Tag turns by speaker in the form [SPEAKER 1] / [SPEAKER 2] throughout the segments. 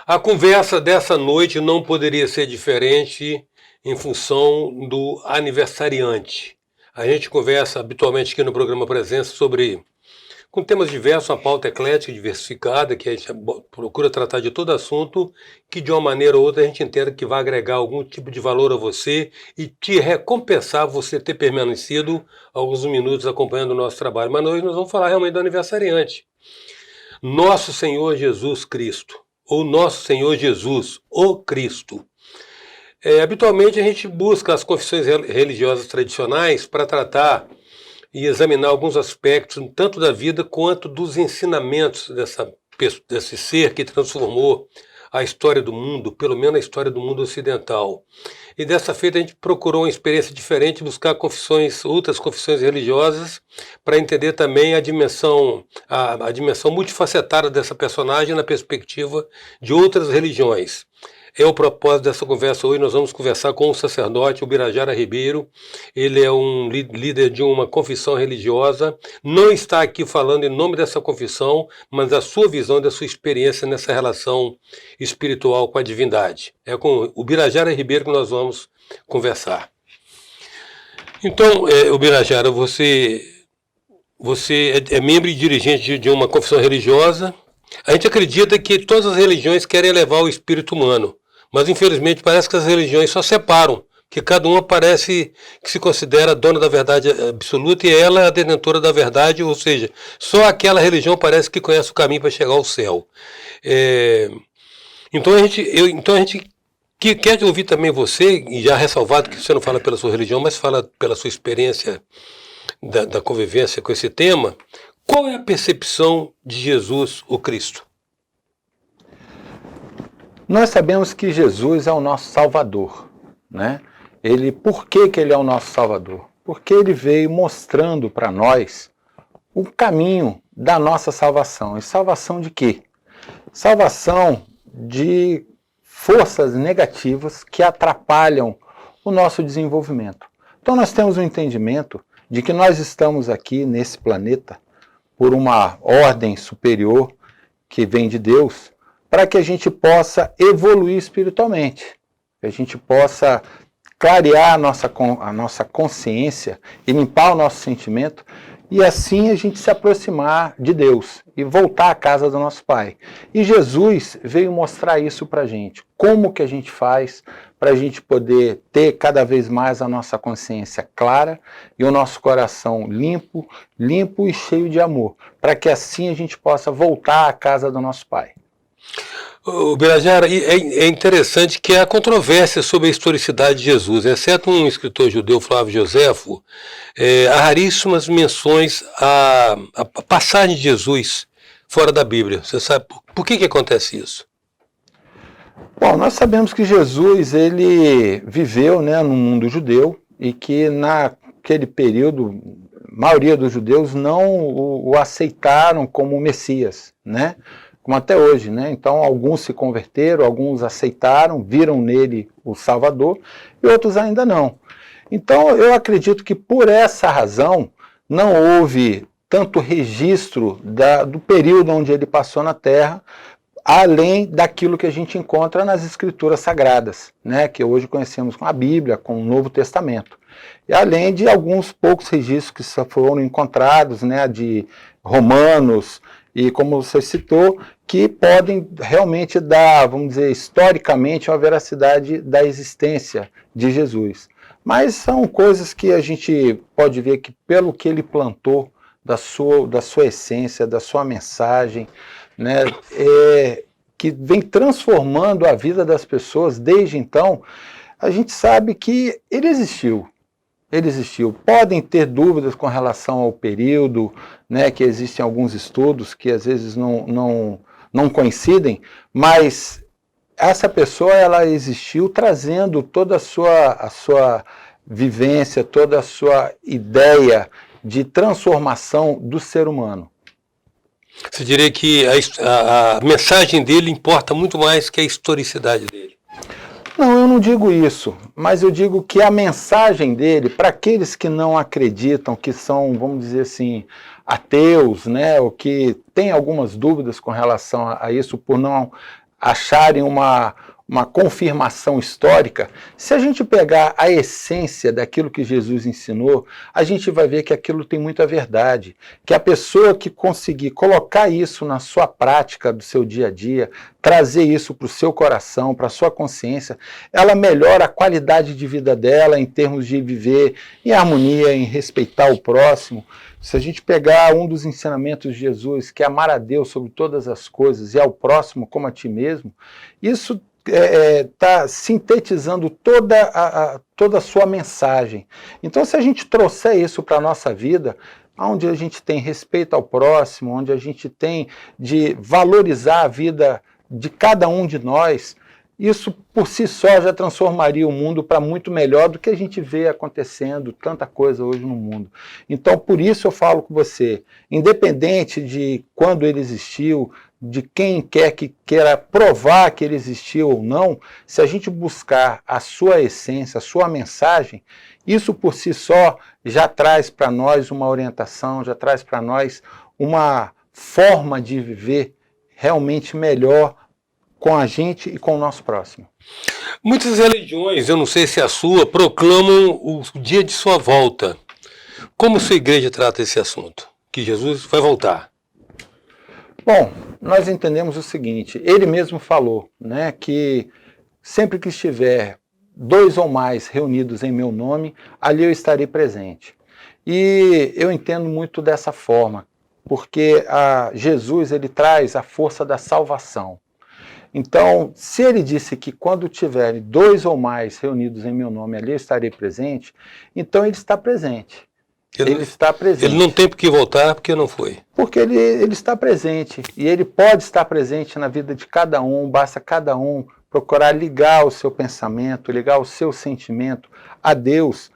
[SPEAKER 1] A conversa dessa noite não poderia ser diferente em função do aniversariante. A gente conversa habitualmente aqui no programa Presença com temas diversos, uma pauta eclética, diversificada, que a gente procura tratar de todo assunto que de uma maneira ou outra a gente entenda que vai agregar algum tipo de valor a você e te recompensar você ter permanecido alguns minutos acompanhando o nosso trabalho. Mas hoje nós vamos falar realmente do aniversariante. Nosso Senhor Jesus Cristo, ou Nosso Senhor Jesus, o Cristo. Habitualmente a gente busca as confissões religiosas tradicionais para tratar e examinar alguns aspectos, tanto da vida quanto dos ensinamentos desse ser que transformou a história do mundo, pelo menos a história do mundo ocidental. E dessa feita a gente procurou uma experiência diferente, buscar outras confissões religiosas, para entender também a dimensão multifacetada dessa personagem na perspectiva de outras religiões. É o propósito dessa conversa hoje. Nós vamos conversar com o sacerdote Ubirajara Ribeiro. Ele é um líder de uma confissão religiosa. Não está aqui falando em nome dessa confissão, mas da sua visão, da sua experiência nessa relação espiritual com a divindade. É com o Ubirajara Ribeiro que nós vamos conversar. Então, Ubirajara, você é membro e dirigente de uma confissão religiosa. A gente acredita que todas as religiões querem elevar o espírito humano, mas infelizmente parece que as religiões só separam, que cada uma parece que se considera dona da verdade absoluta e ela é a detentora da verdade, ou seja, só aquela religião parece que conhece o caminho para chegar ao céu. Então a gente quer ouvir também você, e já ressalvado que você não fala pela sua religião, mas fala pela sua experiência da convivência com esse tema. Qual é a percepção de Jesus, o Cristo?
[SPEAKER 2] Nós sabemos que Jesus é o nosso Salvador, né? Por que ele é o nosso Salvador? Porque ele veio mostrando para nós o caminho da nossa salvação. E salvação de quê? Salvação de forças negativas que atrapalham o nosso desenvolvimento. Então nós temos um entendimento de que nós estamos aqui nesse planeta por uma ordem superior que vem de Deus, para que a gente possa evoluir espiritualmente, que a gente possa clarear a nossa consciência e limpar o nosso sentimento, e assim a gente se aproximar de Deus e voltar à casa do nosso Pai. E Jesus veio mostrar isso para a gente. Como que a gente faz para a gente poder ter cada vez mais a nossa consciência clara e o nosso coração limpo e cheio de amor, para que assim a gente possa voltar à casa do nosso Pai.
[SPEAKER 1] Ubirajara, é interessante que há controvérsia sobre a historicidade de Jesus, exceto um escritor judeu, Flávio Joséfo, há raríssimas menções à passagem de Jesus fora da Bíblia. Você sabe por que acontece isso?
[SPEAKER 2] Bom, nós sabemos que Jesus ele viveu, né, no mundo judeu e que naquele período a maioria dos judeus não o aceitaram como Messias, né? Como até hoje, né? Então alguns se converteram, alguns aceitaram, viram nele o Salvador e outros ainda não. Então eu acredito que por essa razão não houve tanto registro do período onde ele passou na Terra, além daquilo que a gente encontra nas Escrituras Sagradas, né? Que hoje conhecemos com a Bíblia, com o Novo Testamento. E além de alguns poucos registros que só foram encontrados, né? De Romanos, e como você citou, que podem realmente dar, vamos dizer, historicamente, uma veracidade da existência de Jesus. Mas são coisas que a gente pode ver que pelo que ele plantou, da sua essência, da sua mensagem, né, que vem transformando a vida das pessoas desde então, a gente sabe que ele existiu. Ele existiu. Podem ter dúvidas com relação ao período, né, que existem alguns estudos que às vezes não coincidem, mas essa pessoa ela existiu trazendo toda a sua vivência, toda a sua ideia de transformação do ser humano.
[SPEAKER 1] Você diria que a mensagem dele importa muito mais que a historicidade dele?
[SPEAKER 2] Não, eu não digo isso, mas eu digo que a mensagem dele, para aqueles que não acreditam, que são, vamos dizer assim, ateus, né, ou que têm algumas dúvidas com relação a isso, por não acharem uma confirmação histórica, se a gente pegar a essência daquilo que Jesus ensinou, a gente vai ver que aquilo tem muita verdade, que a pessoa que conseguir colocar isso na sua prática do seu dia a dia, trazer isso para o seu coração, para a sua consciência, ela melhora a qualidade de vida dela em termos de viver em harmonia, em respeitar o próximo. Se a gente pegar um dos ensinamentos de Jesus, que é amar a Deus sobre todas as coisas e ao próximo como a ti mesmo, isso está sintetizando toda a sua mensagem. Então, se a gente trouxer isso para a nossa vida, onde a gente tem respeito ao próximo, onde a gente tem de valorizar a vida de cada um de nós, isso por si só já transformaria o mundo para muito melhor do que a gente vê acontecendo, tanta coisa hoje no mundo. Então, por isso eu falo com você, independente de quando ele existiu, de quem quer que queira provar que ele existiu ou não, se a gente buscar a sua essência, a sua mensagem, isso por si só já traz para nós uma orientação, já traz para nós uma forma de viver realmente melhor com a gente e com o nosso próximo.
[SPEAKER 1] Muitas religiões, eu não sei se é a sua, proclamam o dia de sua volta. Como sua igreja trata esse assunto? Que Jesus vai voltar?
[SPEAKER 2] Bom, nós entendemos o seguinte, ele mesmo falou, né, que sempre que estiver 2 ou mais reunidos em meu nome, ali eu estarei presente. E eu entendo muito dessa forma, porque Jesus ele traz a força da salvação. Então, se ele disse que quando tiverem 2 ou mais reunidos em meu nome, ali eu estarei presente, então ele está presente. Ele está presente.
[SPEAKER 1] Ele não tem por que voltar porque não foi.
[SPEAKER 2] Porque ele está presente. E ele pode estar presente na vida de cada um, basta cada um procurar ligar o seu pensamento, ligar o seu sentimento a Deus,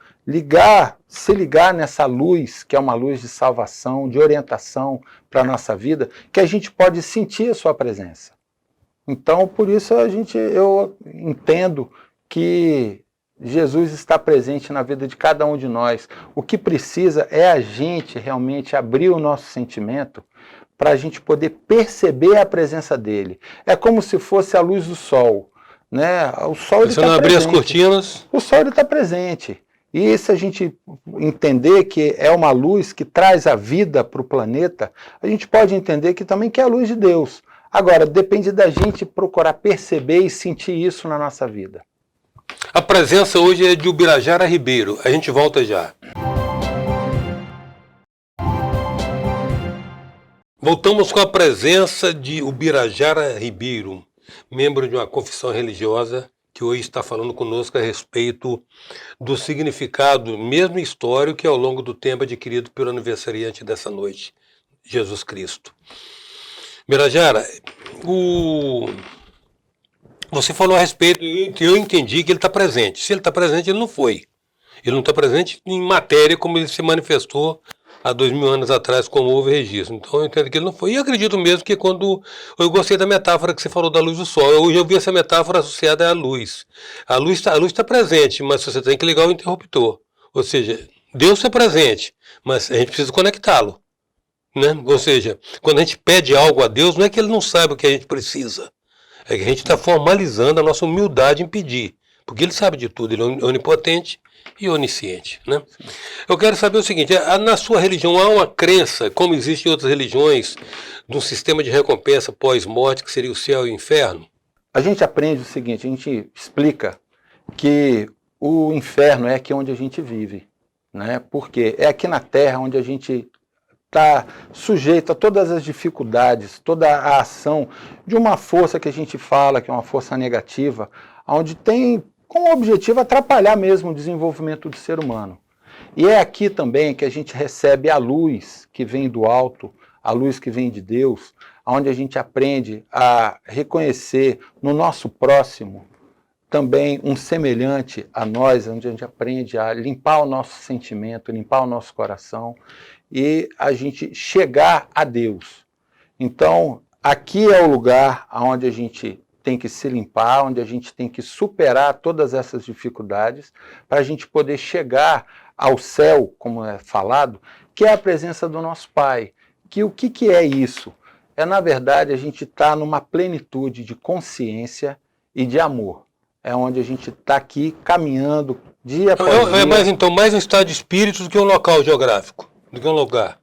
[SPEAKER 2] se ligar nessa luz, que é uma luz de salvação, de orientação para a nossa vida, que a gente pode sentir a sua presença. Então, por isso eu entendo que Jesus está presente na vida de cada um de nós. O que precisa é a gente realmente abrir o nosso sentimento para a gente poder perceber a presença dele. É como se fosse a luz do sol, né? O sol
[SPEAKER 1] Se você não abrir as cortinas...
[SPEAKER 2] O sol está presente. E se a gente entender que é uma luz que traz a vida para o planeta, a gente pode entender que também que é a luz de Deus. Agora, depende da gente procurar perceber e sentir isso na nossa vida.
[SPEAKER 1] A presença hoje é de Ubirajara Ribeiro. A gente volta já. Voltamos com a presença de Ubirajara Ribeiro, membro de uma confissão religiosa, que hoje está falando conosco a respeito do significado, mesmo histórico, que ao longo do tempo adquirido pelo aniversariante dessa noite, Jesus Cristo. Ubirajara, você falou a respeito, eu entendi que ele está presente. Se ele está presente, ele não foi. Ele não está presente em matéria como ele se manifestou há 2000 anos atrás, como houve registro. Então eu entendo que ele não foi. E acredito mesmo que quando... Eu gostei da metáfora que você falou da luz do sol. Hoje eu vi essa metáfora associada à luz. A luz está presente, mas você tem que ligar o interruptor. Ou seja, Deus está presente, mas a gente precisa conectá-lo. Né? Ou seja, quando a gente pede algo a Deus, não é que ele não saiba o que a gente precisa. É que a gente está formalizando a nossa humildade em pedir. Porque ele sabe de tudo, ele é onipotente e onisciente. Né? Eu quero saber o seguinte, na sua religião há uma crença, como existe em outras religiões, de um sistema de recompensa pós-morte, que seria o céu e o inferno?
[SPEAKER 2] A gente aprende o seguinte, a gente explica que o inferno é aqui onde a gente vive. Né? Porque é aqui na Terra onde a gente está sujeito a todas as dificuldades, toda a ação de uma força que a gente fala, que é uma força negativa, onde tem como objetivo atrapalhar mesmo o desenvolvimento do ser humano. E é aqui também que a gente recebe a luz que vem do alto, a luz que vem de Deus, onde a gente aprende a reconhecer no nosso próximo também um semelhante a nós, onde a gente aprende a limpar o nosso sentimento, limpar o nosso coração e a gente chegar a Deus. Então, aqui é o lugar onde a gente tem que se limpar, onde a gente tem que superar todas essas dificuldades para a gente poder chegar ao céu, como é falado, que é a presença do nosso Pai. Que o que é isso? é, na verdade, a gente estar numa plenitude de consciência e de amor. É onde a gente está aqui caminhando dia após dia.
[SPEAKER 1] É mais, então, mais um estado de espírito do que um local geográfico, do que um lugar.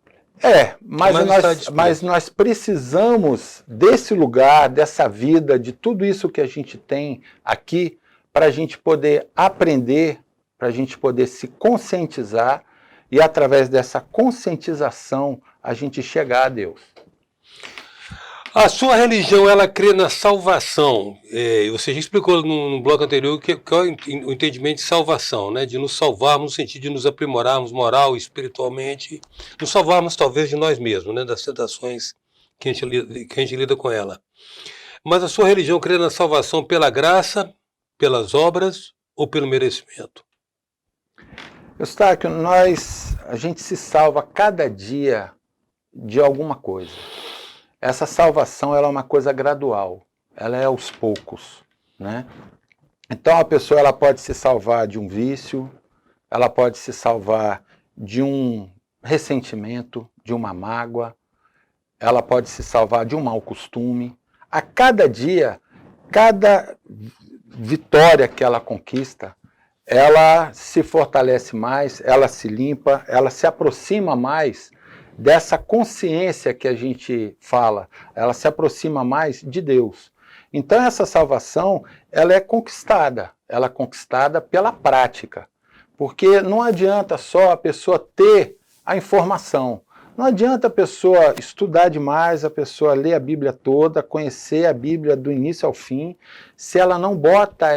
[SPEAKER 2] Mas nós precisamos desse lugar, dessa vida, de tudo isso que a gente tem aqui, para a gente poder aprender, para a gente poder se conscientizar e, através dessa conscientização, a gente chegar a Deus.
[SPEAKER 1] A sua religião, ela crê na salvação. Você já explicou no bloco anterior que é o entendimento de salvação, né? De nos salvarmos no sentido de nos aprimorarmos moral e espiritualmente, nos salvarmos talvez de nós mesmos, né? Das tentações que a gente lida com ela. Mas a sua religião crê na salvação pela graça, pelas obras ou pelo merecimento?
[SPEAKER 2] Eustáquio, a gente se salva cada dia de alguma coisa. Essa salvação ela é uma coisa gradual, ela é aos poucos, né? Então a pessoa ela pode se salvar de um vício, ela pode se salvar de um ressentimento, de uma mágoa, ela pode se salvar de um mau costume. A cada dia, cada vitória que ela conquista, ela se fortalece mais, ela se limpa, ela se aproxima mais dessa consciência que a gente fala, ela se aproxima mais de Deus. Então essa salvação, ela é conquistada pela prática, porque não adianta só a pessoa ter a informação, não adianta a pessoa estudar demais, a pessoa ler a Bíblia toda, conhecer a Bíblia do início ao fim, se ela não bota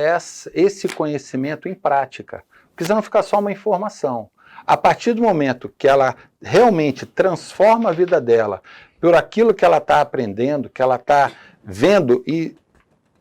[SPEAKER 2] esse conhecimento em prática, porque senão fica só uma informação. A partir do momento que ela realmente transforma a vida dela por aquilo que ela está aprendendo, que ela está vendo e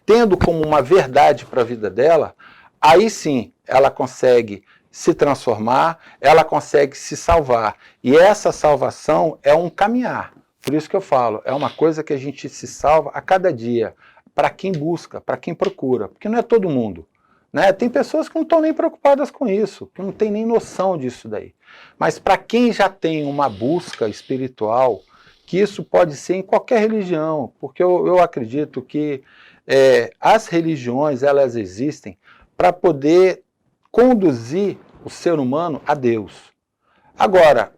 [SPEAKER 2] tendo como uma verdade para a vida dela, aí sim ela consegue se transformar, ela consegue se salvar. E essa salvação é um caminhar. Por isso que eu falo, é uma coisa que a gente se salva a cada dia, para quem busca, para quem procura, porque não é todo mundo. Né? Tem pessoas que não estão nem preocupadas com isso, que não tem nem noção disso daí. Mas para quem já tem uma busca espiritual, que isso pode ser em qualquer religião, porque eu acredito que as religiões elas existem para poder conduzir o ser humano a Deus. Agora,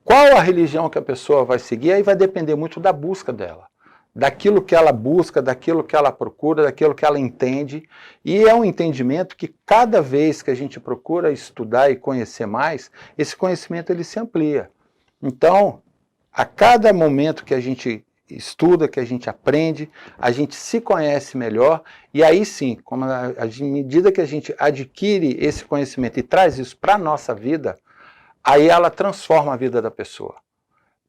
[SPEAKER 2] qual a religião que a pessoa vai seguir, aí vai depender muito da busca dela. Daquilo que ela busca, daquilo que ela procura, daquilo que ela entende. E é um entendimento que cada vez que a gente procura estudar e conhecer mais, esse conhecimento ele se amplia. Então, a cada momento que a gente estuda, que a gente aprende, a gente se conhece melhor, e aí sim, à medida que a gente adquire esse conhecimento e traz isso para a nossa vida, aí ela transforma a vida da pessoa.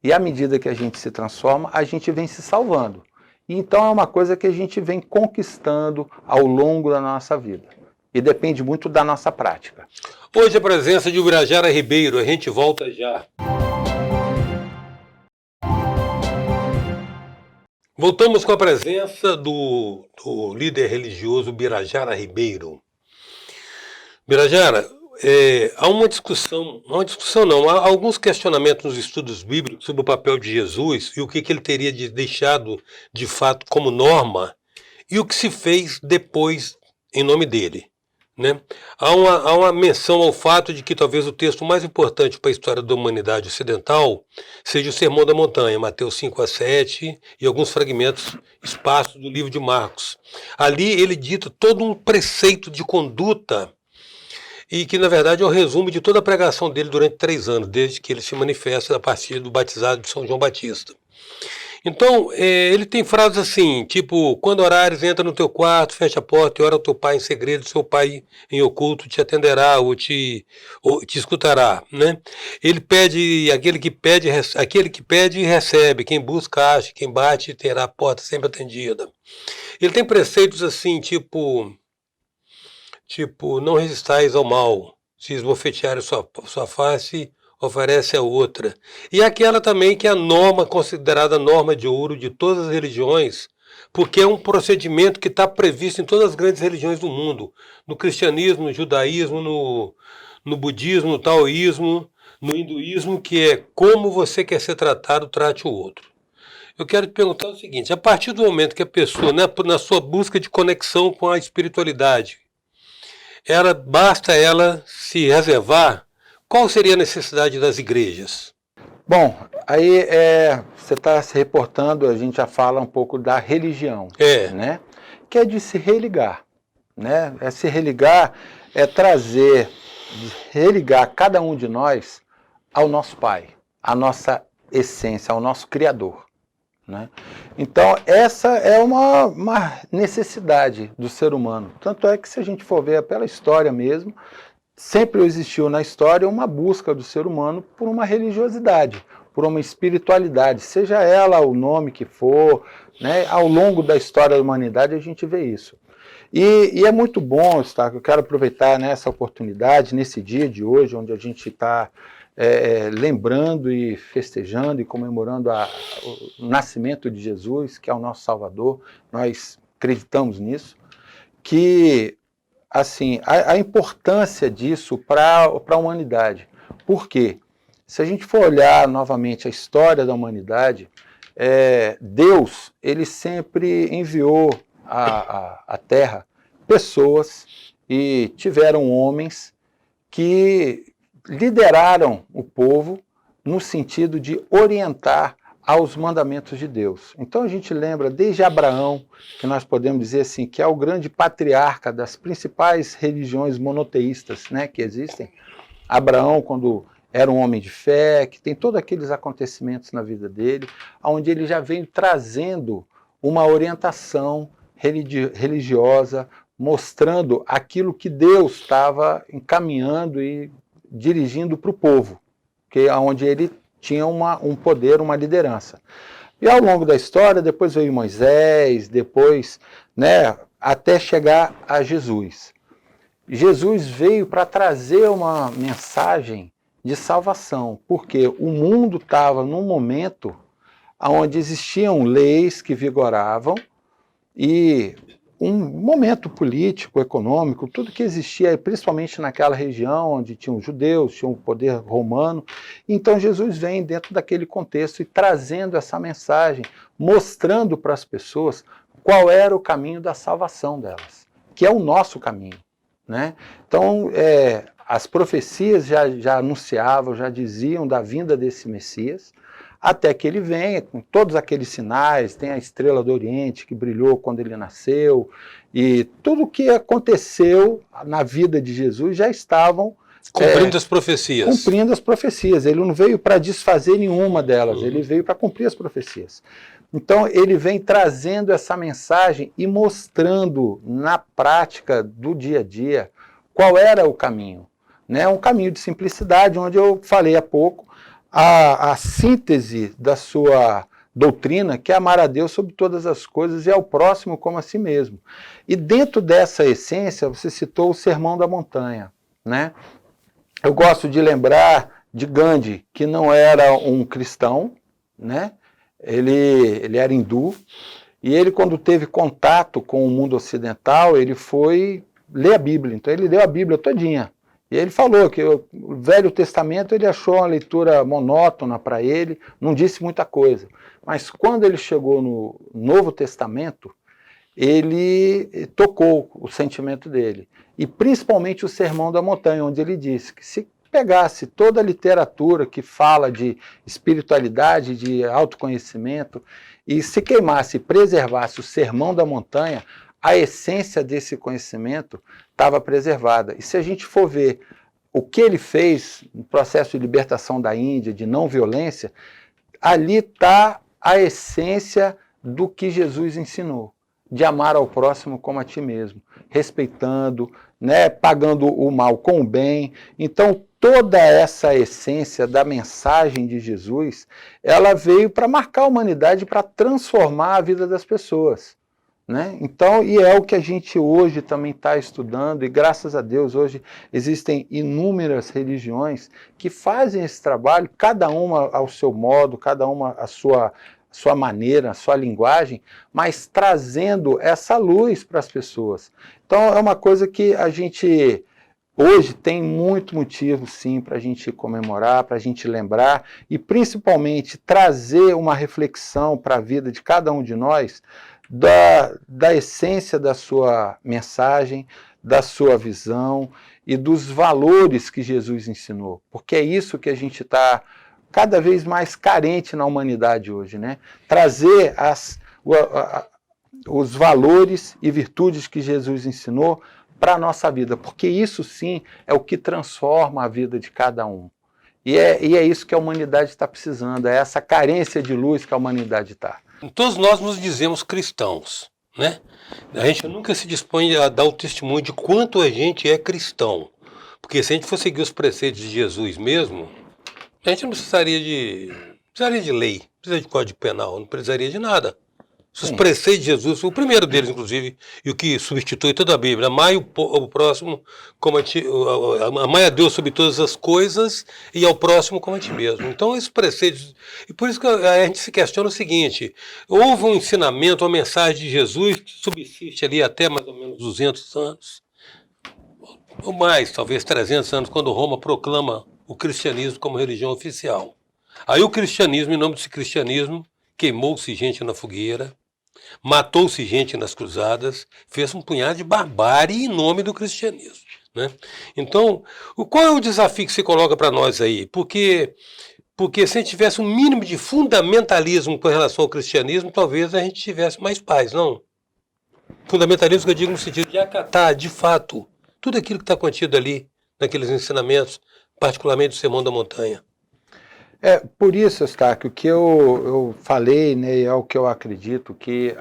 [SPEAKER 2] E à medida que a gente se transforma, a gente vem se salvando. Então é uma coisa que a gente vem conquistando ao longo da nossa vida. E depende muito da nossa prática.
[SPEAKER 1] Hoje a presença de Ubirajara Ribeiro, a gente volta já. Voltamos com a presença do líder religioso Ubirajara Ribeiro. Ubirajara, há uma discussão não, há alguns questionamentos nos estudos bíblicos sobre o papel de Jesus e o que ele teria deixado de fato como norma e o que se fez depois em nome dele. Né? Há uma menção ao fato de que talvez o texto mais importante para a história da humanidade ocidental seja o Sermão da Montanha, Mateus 5-7 e alguns fragmentos esparsos do livro de Marcos. Ali ele dita todo um preceito de conduta e que, na verdade, é o resumo de toda a pregação dele durante 3 anos, desde que ele se manifesta a partir do batizado de São João Batista. Então, ele tem frases assim, tipo, quando orares, entra no teu quarto, fecha a porta e ora ao teu pai em segredo, seu pai em oculto te atenderá ou te escutará, né? Ele pede, aquele que pede recebe, quem busca acha, quem bate terá a porta sempre atendida. Ele tem preceitos assim, tipo, não resistais ao mal, se esbofetear sua face, oferece a outra. E aquela também que é a norma, considerada a norma de ouro de todas as religiões, porque é um procedimento que está previsto em todas as grandes religiões do mundo, no cristianismo, no judaísmo, no budismo, no taoísmo, no hinduísmo, que é como você quer ser tratado, trate o outro. Eu quero te perguntar o seguinte: a partir do momento que a pessoa, né, na sua busca de conexão com a espiritualidade, basta ela se reservar, qual seria a necessidade das igrejas?
[SPEAKER 2] Bom, aí você está se reportando, a gente já fala um pouco da religião, né? Que é de se religar, né? É se religar, é trazer, religar cada um de nós ao nosso Pai, à nossa essência, ao nosso Criador, né? Então, essa é uma necessidade do ser humano. Tanto é que, se a gente for ver pela história mesmo, sempre existiu na história uma busca do ser humano por uma religiosidade, por uma espiritualidade, seja ela o nome que for, né? Ao longo da história da humanidade a gente vê isso. E é muito bom, Eustáquio, eu quero aproveitar nessa oportunidade, nesse dia de hoje, onde a gente está lembrando e festejando e comemorando o nascimento de Jesus, que é o nosso Salvador, nós acreditamos nisso, que assim, a importância disso para a humanidade. Por quê? Se a gente for olhar novamente a história da humanidade, Deus, ele sempre enviou à Terra pessoas e tiveram homens que lideraram o povo no sentido de orientar aos mandamentos de Deus. Então a gente lembra desde Abraão, que nós podemos dizer assim, que é o grande patriarca das principais religiões monoteístas, né, que existem. Abraão, quando era um homem de fé, que tem todos aqueles acontecimentos na vida dele, onde ele já vem trazendo uma orientação religiosa, mostrando aquilo que Deus estava encaminhando e dirigindo para o povo, que onde ele tinha um poder, uma liderança. E ao longo da história, depois veio Moisés, depois, né, até chegar a Jesus. Jesus veio para trazer uma mensagem de salvação, porque o mundo estava num momento onde existiam leis que vigoravam e um momento político, econômico, tudo que existia, principalmente naquela região onde tinham os judeus, tinha o poder romano. Então Jesus vem dentro daquele contexto e trazendo essa mensagem, mostrando para as pessoas qual era o caminho da salvação delas, que é o nosso caminho, né? Então, as profecias já anunciavam, já diziam da vinda desse Messias, até que ele venha com todos aqueles sinais, tem a estrela do Oriente que brilhou quando ele nasceu, e tudo o que aconteceu na vida de Jesus já estavam
[SPEAKER 1] cumprindo as profecias.
[SPEAKER 2] Cumprindo as profecias. Ele não veio para desfazer nenhuma delas, ele veio para cumprir as profecias. Então ele vem trazendo essa mensagem e mostrando na prática do dia a dia qual era o caminho, né? Um caminho de simplicidade, onde eu falei há pouco, a síntese da sua doutrina, que é amar a Deus sobre todas as coisas e ao próximo como a si mesmo. E dentro dessa essência, você citou o Sermão da Montanha, né? Eu gosto de lembrar de Gandhi, que não era um cristão, né? Ele era hindu, e ele, quando teve contato com o mundo ocidental, ele foi ler a Bíblia. Então ele leu a Bíblia todinha. E ele falou que o Velho Testamento ele achou uma leitura monótona para ele, não disse muita coisa. Mas quando ele chegou no Novo Testamento, ele tocou o sentimento dele. E principalmente o Sermão da Montanha, onde ele disse que se pegasse toda a literatura que fala de espiritualidade, de autoconhecimento, e se queimasse e preservasse o Sermão da Montanha, a essência desse conhecimento estava preservada. E se a gente for ver o que ele fez no processo de libertação da Índia, de não violência, ali está a essência do que Jesus ensinou, de amar ao próximo como a ti mesmo, respeitando, né, pagando o mal com o bem. Então, toda essa essência da mensagem de Jesus, ela veio para marcar a humanidade, para transformar a vida das pessoas, né? Então, e é o que a gente hoje também está estudando, e graças a Deus hoje existem inúmeras religiões que fazem esse trabalho, cada uma ao seu modo, cada uma a sua maneira, a sua linguagem, mas trazendo essa luz para as pessoas. Então é uma coisa que a gente hoje tem muito motivo, sim, para a gente comemorar, para a gente lembrar e, principalmente, trazer uma reflexão para a vida de cada um de nós da essência da sua mensagem, da sua visão e dos valores que Jesus ensinou. Porque é isso que a gente está cada vez mais carente na humanidade hoje, né? Trazer os valores e virtudes que Jesus ensinou para a nossa vida, porque isso sim é o que transforma a vida de cada um. E é isso que a humanidade está precisando, é essa carência de luz que a humanidade está.
[SPEAKER 1] Todos nós nos dizemos cristãos, né? A gente nunca se dispõe a dar o testemunho de quanto a gente é cristão. Porque se a gente for seguir os preceitos de Jesus mesmo, a gente não precisaria de lei, não precisaria de código penal, não precisaria de nada. Os preceitos de Jesus, o primeiro deles, inclusive, e o que substitui toda a Bíblia, amai o próximo, amai a Deus sobre todas as coisas e ao próximo como a ti mesmo. Então, esses preceitos, e por isso que a gente se questiona o seguinte, houve um ensinamento, uma mensagem de Jesus que subsiste ali até mais ou menos 200 anos, ou mais, talvez 300 anos, quando Roma proclama o cristianismo como religião oficial. Aí o cristianismo, em nome desse cristianismo, queimou-se gente na fogueira, matou-se gente nas cruzadas, fez um punhado de barbárie em nome do cristianismo, né? Então, qual é o desafio que se coloca para nós aí? Porque se a gente tivesse um mínimo de fundamentalismo com relação ao cristianismo, talvez a gente tivesse mais paz, não? Fundamentalismo que eu digo no sentido de acatar, de fato, tudo aquilo que está contido ali, naqueles ensinamentos, particularmente o Sermão da Montanha.
[SPEAKER 2] Por isso, Eustáquio, que eu falei, né, é o que eu acredito, que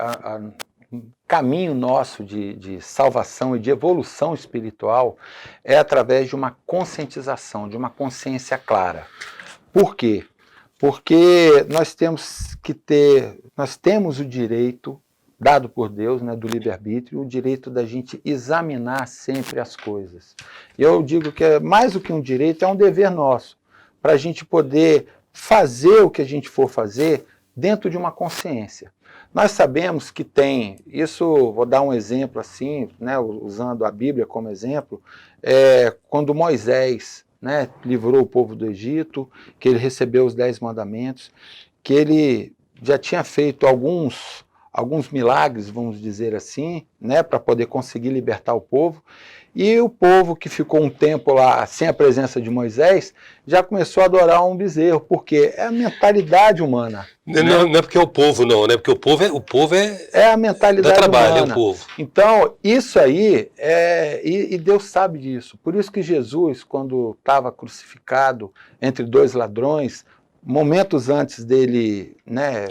[SPEAKER 2] o caminho nosso de salvação e de evolução espiritual é através de uma conscientização, de uma consciência clara. Por quê? Porque nós temos o direito, dado por Deus, né, do livre-arbítrio, o direito da gente examinar sempre as coisas. Eu digo que é mais do que um direito, é um dever nosso, para a gente poder fazer o que a gente for fazer dentro de uma consciência. Nós sabemos que tem, isso vou dar um exemplo assim, né, usando a Bíblia como exemplo, quando Moisés, né, livrou o povo do Egito, que ele recebeu os 10 mandamentos, que ele já tinha feito alguns milagres, vamos dizer assim, né, para poder conseguir libertar o povo. E o povo que ficou um tempo lá sem a presença de Moisés já começou a adorar um bezerro, porque é a mentalidade humana.
[SPEAKER 1] Não é porque é o povo, não, né? Porque o povo é
[SPEAKER 2] a mentalidade
[SPEAKER 1] dá trabalho,
[SPEAKER 2] humana.
[SPEAKER 1] É o povo.
[SPEAKER 2] Então, isso aí, e Deus sabe disso. Por isso que Jesus, quando estava crucificado entre dois ladrões, momentos antes dele, né,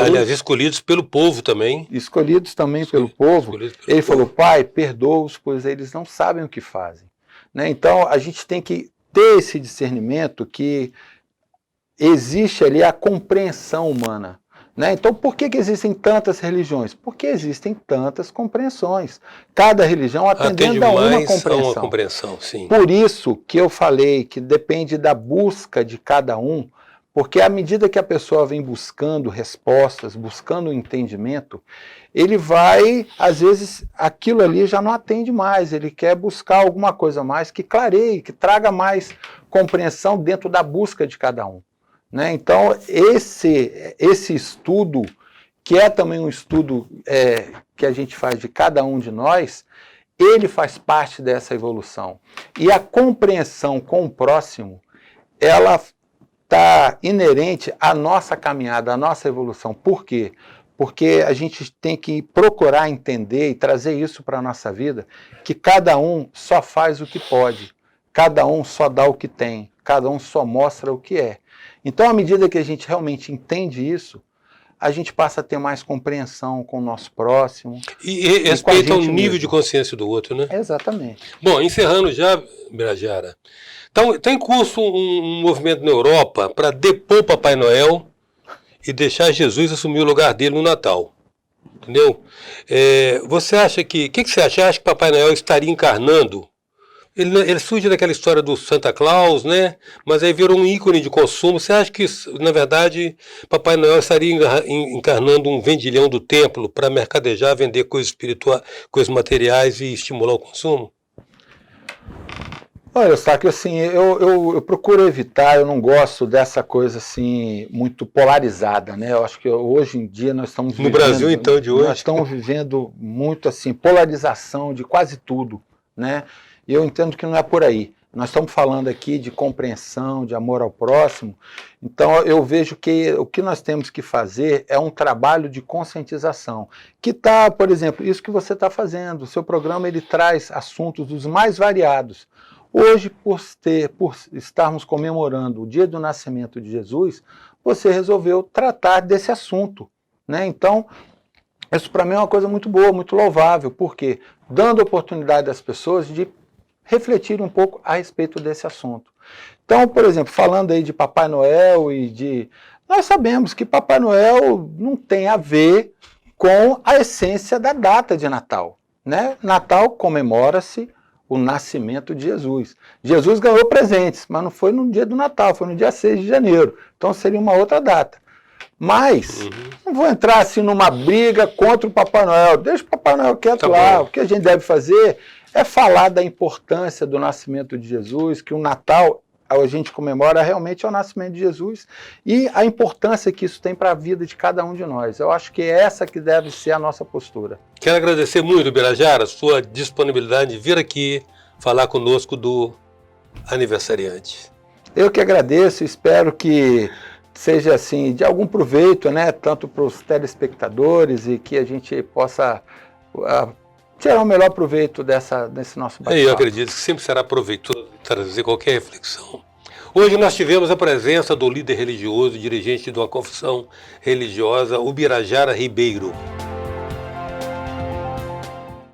[SPEAKER 1] aliás, escolhidos pelo povo também.
[SPEAKER 2] Escolhidos também pelo povo. Ele falou, Pai, perdoa-os, pois eles não sabem o que fazem. Né? Então, a gente tem que ter esse discernimento que existe ali a compreensão humana. Né? Então, por que existem tantas religiões? Porque existem tantas compreensões. Cada religião atendendo a uma compreensão.
[SPEAKER 1] Uma compreensão, sim.
[SPEAKER 2] Por isso que eu falei que depende da busca de cada um, porque à medida que a pessoa vem buscando respostas, buscando um entendimento, ele vai, às vezes, aquilo ali já não atende mais, ele quer buscar alguma coisa mais que clareie, que traga mais compreensão dentro da busca de cada um. Né? Então, esse estudo, que é também um estudo que a gente faz de cada um de nós, ele faz parte dessa evolução. E a compreensão com o próximo, ela está inerente à nossa caminhada, à nossa evolução. Por quê? Porque a gente tem que procurar entender e trazer isso para a nossa vida, que cada um só faz o que pode, cada um só dá o que tem, cada um só mostra o que é. Então, à medida que a gente realmente entende isso, a gente passa a ter mais compreensão com o nosso próximo.
[SPEAKER 1] E respeita o nível de consciência do outro, né?
[SPEAKER 2] Exatamente.
[SPEAKER 1] Bom, encerrando já, Birajara, está em curso um movimento na Europa para depor o Papai Noel e deixar Jesus assumir o lugar dele no Natal. Entendeu? Você acha que... O que você acha? Você acha que Papai Noel estaria encarnando? Ele surge daquela história do Santa Claus, né? Mas aí virou um ícone de consumo. Você acha que, na verdade, Papai Noel estaria encarnando um vendilhão do templo para mercadejar, vender coisas espirituais, coisas materiais e estimular o consumo?
[SPEAKER 2] Olha, Eustáquio, assim, eu procuro evitar, eu não gosto dessa coisa assim muito polarizada, né? Eu acho que hoje em dia nós estamos
[SPEAKER 1] No Brasil, então, de
[SPEAKER 2] nós
[SPEAKER 1] hoje?
[SPEAKER 2] estamos vivendo muito assim polarização de quase tudo, né? E eu entendo que não é por aí. Nós estamos falando aqui de compreensão, de amor ao próximo. Então eu vejo que o que nós temos que fazer é um trabalho de conscientização, que está, por exemplo, isso que você está fazendo. O seu programa ele traz assuntos dos mais variados. Hoje, por estarmos comemorando o dia do nascimento de Jesus, você resolveu tratar desse assunto, né? Então, isso para mim é uma coisa muito boa, muito louvável, porque dando oportunidade às pessoas de refletir um pouco a respeito desse assunto. Então, por exemplo, falando aí de Papai Noel e de... Nós sabemos que Papai Noel não tem a ver com a essência da data de Natal, né? Natal comemora-se o nascimento de Jesus. Jesus ganhou presentes, mas não foi no dia do Natal, foi no dia 6 de janeiro. Então seria uma outra data. Mas não vou entrar assim numa briga contra o Papai Noel. Deixa o Papai Noel quieto lá. O que a gente deve fazer é falar da importância do nascimento de Jesus, que o Natal a gente comemora realmente é o nascimento de Jesus e a importância que isso tem para a vida de cada um de nós. Eu acho que é essa que deve ser a nossa postura.
[SPEAKER 1] Quero agradecer muito, Birajara, a sua disponibilidade de vir aqui falar conosco do aniversariante.
[SPEAKER 2] Eu que agradeço, espero que seja assim de algum proveito, né, tanto para os telespectadores e que a gente possa tirar o melhor proveito desse nosso bate-papo.
[SPEAKER 1] Eu acredito que sempre será proveitoso trazer qualquer reflexão. Hoje nós tivemos a presença do líder religioso, dirigente de uma confissão religiosa, o Birajara Ribeiro.